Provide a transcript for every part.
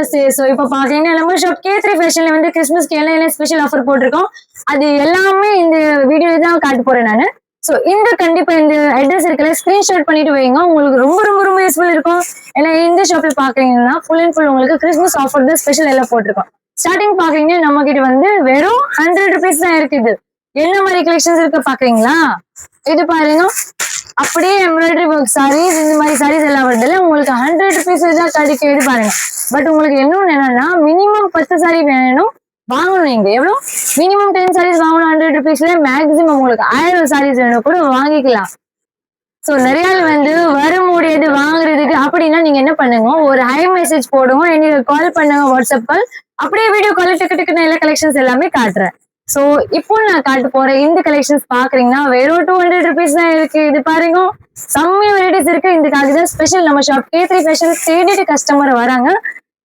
நமஸ்தே. So இப்ப பாத்தீங்கன்னா நம்ம ஷாப் K3 ஃபேஷன்ல வந்து கிறிஸ்மஸ்க்கு எல்லாம் ஸ்பெஷல் ஆஃபர் போட்டிருக்கோம். அது எல்லாமே இந்த வீடியோல தான் காட்ட போறேன் நானு. சோ இந்த கண்டிப்பா இந்த அட்ரஸ் இருக்குல்ல ஸ்கிரீன்ஷாட் பண்ணிட்டு வைங்க. உங்களுக்கு ரொம்ப ரொம்ப ரொம்ப யூஸ்ஃபுல் இருக்கும். ஏன்னா இந்த ஷாப்ல பாக்குறீங்கன்னா ஃபுல் அண்ட் ஃபுல் உங்களுக்கு கிறிஸ்மஸ் ஆஃபர் தான் ஸ்பெஷல் எல்லாம் போட்டிருக்கோம். ஸ்டார்டிங் பாக்குறீங்கன்னா நம்ம கிட்ட வந்து வெறும் 100 rupees தான் இருக்குது. என்ன மாதிரி கலெக்ஷன்ஸ் இருக்கு பாக்குறீங்களா? இது பாருங்க, அப்படியே எம்ப்ராய்டரி ஒர்க் சாரீஸ் இந்த மாதிரி சாரீஸ் எல்லாம் வருதுல உங்களுக்கு 100 rupees தான் கிடைக்கும். இது பாருங்க. பட் உங்களுக்கு இன்னொன்னு என்னன்னா மினிமம் 10 சாரி வேணும் வாங்கணும். நீங்க எவ்வளவு மினிமம் 10 சாரீஸ் வாங்கணும் 100 rupeesல. மேக்ஸிமம் உங்களுக்கு 1000 சாரீஸ் வேணும் கூட வாங்கிக்கலாம். சோ நிறைய வந்து வர முடியாது வாங்குறதுக்கு அப்படின்னா நீங்க என்ன பண்ணுங்க, ஒரு ஹை மெசேஜ் போடுங்க, எனக்கு கால் பண்ணுங்க, வாட்ஸ்அப் கால். அப்படியே வீடியோ கால் டக்கு டக்குன்னு எல்லா கலெக்ஷன்ஸ் எல்லாமே காட்டுறேன். சோ இப்போ நான் காட்ட போறேன் இந்த கலெக்ஷன்ஸ் பாக்குறீங்கன்னா வெறும் 200 rupees தான் இருக்கு. இது பாருங்க, செம்ம வெரைட்டிஸ் இருக்கு. இதுக்காக தான் ஸ்பெஷல் நம்ம ஷாப் K3 ஃபேஷன் தேடிட்டு கஸ்டமர் வராங்க.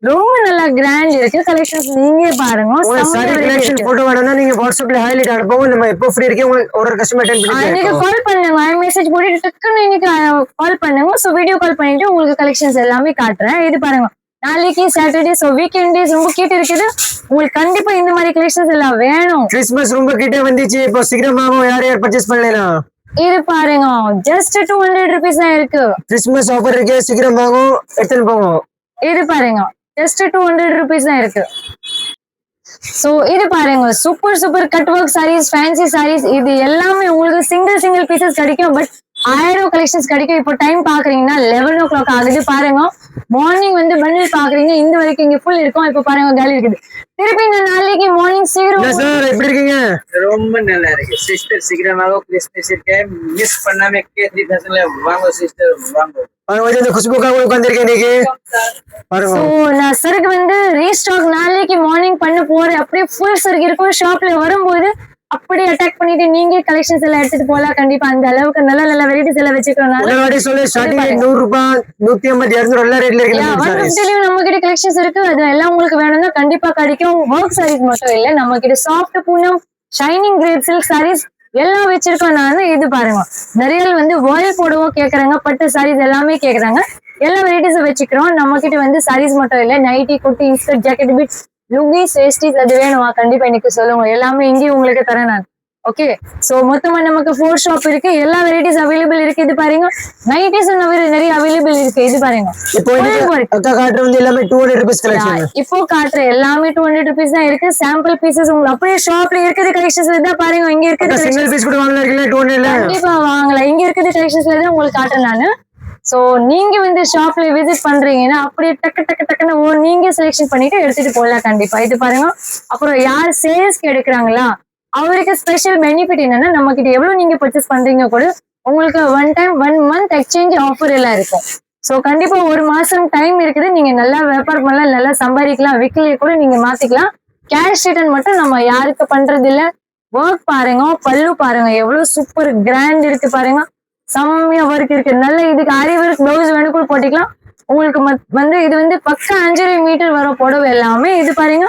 ரொம்ப நல்லா கிராண்ட் இருக்கு கலெக்ஷன்ஸ். நீங்க பாருங்க, சாரி கலெக்ஷன் போட்டோ வேணும்னா நீங்க வாட்ஸ்அப்ல ஹைலைட் அனுப்புங்க. நம்ம எப்போ ஃப்ரீ இருக்கே உங்களுக்கு ஒரு கஸ்டமர் அட்டெண்ட் பண்ணி நீங்க கால் பண்ணுங்க, ஐ மெசேஜ் போட்டு டக்குன்னு இன்னைக்கு கால் பண்ணுங்க. சோ வீடியோ கால் பண்ணிட்டு உங்களுக்கு கலெக்ஷன்ஸ் எல்லாமே காட்டுறேன். இது பாருங்க, நாளைக்கு சாட்டர்டே, சோ வீக்கெண்ட் டேஸ் ரொம்ப கிட்ட இருக்குது. உங்களுக்கு கண்டிப்பா இந்த மாதிரி கலெக்ஷன்ஸ் எல்லாம் வேணும். கிறிஸ்மஸ் ரொம்ப கிட்ட வந்துச்சு, இப்போ சீக்கிரமாவும் யார் பர்ச்சேஸ் பண்ணலாம். இது பாருங்க, ஜஸ்ட் 200 rupees தான் இருக்கு. கிறிஸ்மஸ் ஆஃபர் இருக்கு, சீக்கிரமாவும் எடுத்துட்டு போவோம். இது பாருங்க, ஜஸ்ட் 200 rupees தான் இருக்கு. சோ இது பாருங்க, super super cut work sarees, fancy sarees, இது எல்லாமே உங்களுக்கு சிங்கிள் பீசஸ் கிடைக்கும். பட் 1000 கலெக்ஷன்ஸ் கிடைக்கும். இப்போ டைம் பாக்குறீங்கன்னா 11 o'clock ஆகுது. பாருங்க, மார்னிங் வந்து பண்டில் பாக்குறீங்க இந்த வரைக்கும் இங்க ஃபுல் இருக்கும். இப்ப பாருங்க காலி இருக்குது. திருப்பி நான் நாளைக்கு மார்னிங் சீக்கிரம். சார் எப்படி இருக்கீங்க? ரொம்ப நல்லா இருக்கு சிஸ்டர். சீக்கிரமாக கிறிஸ்மஸ் இருக்கு, மிஸ் பண்ணாம K3 ஃபேஷன்ல வாங்க சிஸ்டர், வாங்க. குஷ்புக்காக உட்கார்ந்திருக்கேன் இன்னைக்கு. சோ நான் சருக்கு வந்து ரீஸ்டாக் நாளைக்கு மார்னிங் பண்ண போறேன். அப்படியே ஃபுல் சருக்கு இருக்கும். ஷாப்ல வரும்போது அப்படியே அட்டாக் பண்ணிட்டு நீங்க கலெக்ஷன்ஸ் எல்லாம் எடுத்துட்டு போலாம். கண்டிப்பா அந்த அளவுக்கு நல்ல நல்ல வெரைட்டிஸ் எல்லாம் வச்சுக்கிறோம். 100 ரூபாய் 150 200 எல்லா ரேட்ல இருக்கு. 150லயும் நம்ம கிட்ட கலெக்ஷன்ஸ் இருக்கு. அது எல்லாம் உங்களுக்கு வேணும்னா கண்டிப்பா கிடைக்கும். ஒர்க் சாரீஸ் மட்டும் இல்ல, நம்ம கிட்ட soft poonam, shining crepe silk sarees எல்லாம் வச்சிருக்கோம். நான் இது பாருங்க, நிறைய வந்து வாயில் போடவும் கேக்குறாங்க, பட்டு சாரீஸ் எல்லாமே கேக்குறாங்க. எல்லா வெரைட்டிஸும் வச்சுக்கிறோம். நம்ம கிட்ட வந்து சாரீஸ் மட்டும் இல்ல, nightie, kurti, inskirt, jacket, bits, lungis, veshtis அது வேணுமா கண்டிப்பா எனக்கு சொல்லுங்க. எல்லாமே இங்கே உங்களுக்கு தரேன் நான். ஓகே, சோ மொத்தமா நமக்கு 4 ஷாப் இருக்கு. எல்லா வெரைட்டிஸ் அவைலபிள் இருக்கு. இது பாருங்க, நைட்டிஸ் நிறைய அவைலபிள் இருக்கு. இது பாருங்க, இப்போ அக்கா காட்ற வந்து எல்லாமே 200 rupees கலெக்ஷன். இப்போ காட்ற எல்லாமே 200 rupees தான் இருக்கு. சாம்பிள் பீசஸ் உங்களுக்கு அப்படியே ஷாப்ல இருக்குது கலெக்ஷன்ஸ்ல தான் பாருங்க. இங்க இருக்குது சிங்கிள் பீஸ் கூட வாங்கலாம் இருக்கல 200 ல கண்டிப்பா வாங்கலாம். இங்க இருக்குது கலெக்ஷன்ஸ்ல தான் உங்களுக்கு காட்டுறேன் நானு. சோ நீங்க வந்து ஷாப்ல விசிட் பண்றீங்கன்னா அப்படியே டக்குன்னு நீங்க செலக்ஷன் பண்ணிட்டு எடுத்துட்டு போகலாம் கண்டிப்பா. இது பாருங்க, அப்புறம் யார் சேல்ஸ்க்கு எடுக்கிறாங்களா அவருக்கு ஸ்பெஷல் பெனிஃபிட் என்னன்னா, நம்ம கிட்ட எவ்வளவு நீங்க பர்ச்சேஸ் பண்றீங்க கூட உங்களுக்கு 1 month எக்ஸ்சேஞ்ச் ஆஃபர் எல்லாம் இருக்கும். சோ கண்டிப்பா 1 மாசம் டைம் இருக்குது. நீங்க நல்லா வியாபாரம் பண்ணலாம், நல்லா சம்பாதிக்கலாம். வீக்லி கூட நீங்க மாத்திக்கலாம். கேஷ் ரிட்டர்ன் மட்டும் நம்ம யாருக்கு பண்றது இல்ல. ஒர்க் பாருங்க, பல்லு பாருங்க எவ்வளவு சூப்பர் கிராண்ட் இருக்கு பாருங்க. செம்மையா ஒர்க் இருக்கு. நல்ல இதுக்கு ஆரி ஒர்க் பிளவுஸ் வேணும் கூட போட்டிக்கலாம். உங்களுக்கு வந்து இது வந்து பக்கா 5.5 மீட்டர் வர புடவை எல்லாமே. இது பாருங்க,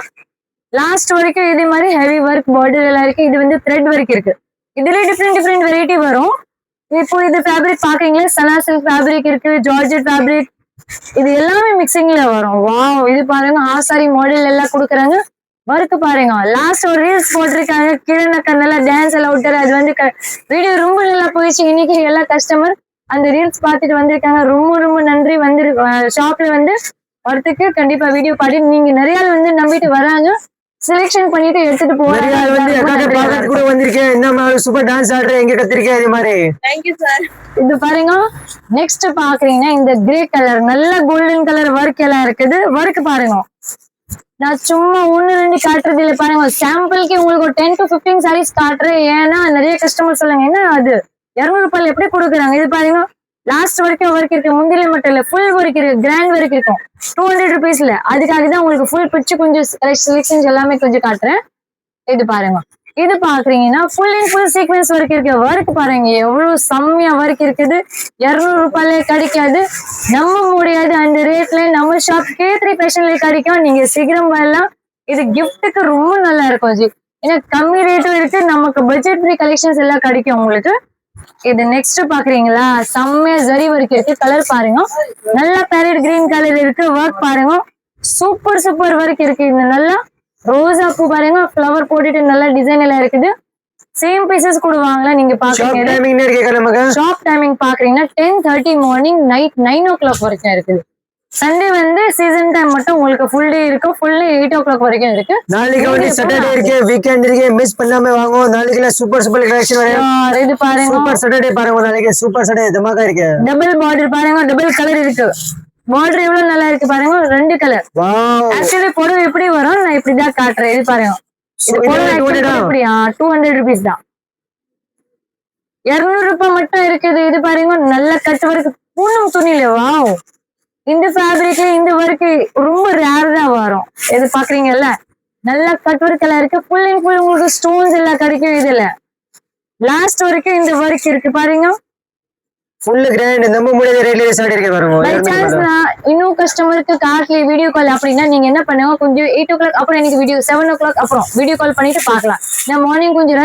லாஸ்ட் வரைக்கும் இதே மாதிரி ஹெவி ஒர்க் பார்டர் எல்லாம் இருக்கு. இது வந்து த்ரெட் ஒர்க் இருக்கு. இதுல டிஃப்ரெண்ட் வெரைட்டி வரும். இப்போ இது ஃபேப்ரிக் பாக்குறீங்களா, சனா சில்க் ஃபேப்ரிக் இருக்கு, ஜார்ஜெட் ஃபேப்ரிக், இது எல்லாமே மிக்சிங்ல வரும். வாவ், இது பாருங்க ஆசாரி மாடல் எல்லாம் கொடுக்குறாங்க. ஒர்க் பாருங்க, லாஸ்ட் ஒரு ரீல்ஸ் போட்டிருக்காங்க கிரணக்கா நல்லா டான்ஸ் எல்லாம் விட்டாரு. அது வந்து வீடியோ ரொம்ப நல்லா போயிடுச்சு. இன்னைக்கு எல்லா கஸ்டமர் அந்த ரீல்ஸ் பார்த்துட்டு வந்திருக்காங்க. ரொம்ப நன்றி. வந்து ஷாப்ல வந்து வரத்துக்கு கண்டிப்பா வீடியோ பார்த்துட்டு நீங்க நிறைய வந்து நம்பிட்டு வராங்க. செலக்ஷன் பண்ணிட்டு எடுத்துட்டு போவாங்க. இது பாருங்க, நெக்ஸ்ட் பாக்குறீங்கன்னா இந்த கிரே கலர் நல்ல கோல்டன் கலர் ஒர்க் எல்லாம் இருக்குது. ஒர்க் பாருங்க, நான் சும்மா 1-2 காட்டுறது இல்லை. பாருங்க, சாம்பிளுக்கு உங்களுக்கு ஒரு 10 to 15 சாரீஸ் காட்டுறேன். ஏன்னா நிறைய கஸ்டமர் சொல்லுங்க என்ன அது 200 ரூபாய் எப்படி கொடுக்குறாங்க. இது பாருங்க, லாஸ்ட் வரைக்கும் ஒர்க் இருக்கு. முந்தில மட்டும் இல்ல, ஃபுல் ஒர்க் இருக்கு, கிராண்ட் ஒர்க் இருக்கும் 200 rupeesல. அதுக்காக தான் உங்களுக்கு ஃபுல் பிச்சு கொஞ்சம் செலக்ஷன்ஸ் எல்லாமே கொஞ்சம் காட்டுறேன். இது பாருங்க, இது பாக்குறீங்கன்னா full and full sequence work இருக்கு. ஒர்க் பாருங்க எவ்வளவு செம்மையா ஒர்க் இருக்குது. 200 ரூபாயில கிடைக்காது, நம்ப முடியாது. அந்த ரேட்ல நம்ம ஷாப் K3 ஃபேஷன்ல கிடைக்கும். நீங்க சீக்கிரம் வரலாம். இது கிஃப்ட்டுக்கு ரொம்ப நல்லா இருக்கும் ஜி. ஏன்னா கம்மி ரேட்டும் இருக்கு, நமக்கு பட்ஜெட் ஃப்ரீ கலெக்ஷன்ஸ் எல்லாம் கிடைக்கும் உங்களுக்கு. இது நெக்ஸ்ட் பாக்குறீங்களா, செம்மையா ஜரி ஒர்க் இருக்கு. கலர் பாருங்க, நல்ல பேரட் கிரீன் கலர் இருக்கு. ஒர்க் பாருங்க, சூப்பர் சூப்பர் ஒர்க் இருக்கு. இந்த நல்லா ரோசா பூ பாருங்க, ஃப்ளவர் போட்டுட்டு நல்ல டிசைன் எல்லாம் இருக்குது. சேம் பீசஸ் கூட வாங்கலாம். நீங்க ஷாப் பாக்குறீங்க டைமிங் இருக்கே நமக்கு. ஷாப் டைமிங் பாக்குறீங்கன்னா 10:30 மார்னிங் நைட் 9 o'clock வரைக்கும் இருக்குது. சண்டே வந்து சீசன் டைம் மட்டும் உங்களுக்கு ஃபுல் டே இருக்கும். ஃபுல் டே 8 o'clock வரைக்கும் இருக்கு. நாளைக்கு வந்து சாட்டர்டே இருக்கு, வீக்கெண்ட் இருக்கு, மிஸ் பண்ணாம வாங்க. நாளைக்கு சூப்பர் சூப்பர் கலெக்ஷன் வரும். இது பாருங்க, சூப்பர் சாட்டர்டே பாருங்க, நாளைக்கு சூப்பர் சாட்டர்டே தமாகா இருக்கு. டபுள் பார்டர் பாருங்க, டபுள் கலர் இருக்கு. பார்டர் எவ்வளவு நல்லா இருக்கு பாருங்க, 2 கலர். வாவ், ஆக்சுவலி புடவை எப்படி வரும் நான் இப்படிதான் காட்டுறேன். இது பாருங்க, இது புடவை எப்படியா 200 rupees தான். 200 ரூபாய் மட்டும் இருக்குது. இது பாருங்க, நல்ல கட் ஒர்க் பூனம் துணியில. வாவ், இந்த ஃபேப்ரிக்ல இந்த ஒர்க் ரொம்ப ரேர் தான் வரும். இது பாக்குறீங்கல்ல, நல்ல கட் ஒர்க் எல்லாம் இருக்கு. ஃபுல் அண்ட் ஃபுல் உங்களுக்கு ஸ்டோன்ஸ் எல்லாம் கிடைக்கும். இதுல லாஸ்ட் வரைக்கும் இந்த ஒர்க் இருக்கு பாருங்க. ஃபுல் கிராண்ட், நம்ம முடியாத ரேட்ல ஸ்டார்ட் இருக்கு பாருங்க. பை சான்ஸ் நான் இன்னும் கஸ்டமருக்கு காட்டல வீடியோ கால் அப்படின்னா நீங்க என்ன பண்ணுங்க, கொஞ்சம் 8 o'clock அப்புறம் எனக்கு வீடியோ 7 o'clock அப்புறம் வீடியோ கால் பண்ணிட்டு பார்க்கலாம். நான் மார்னிங் கொஞ்சம்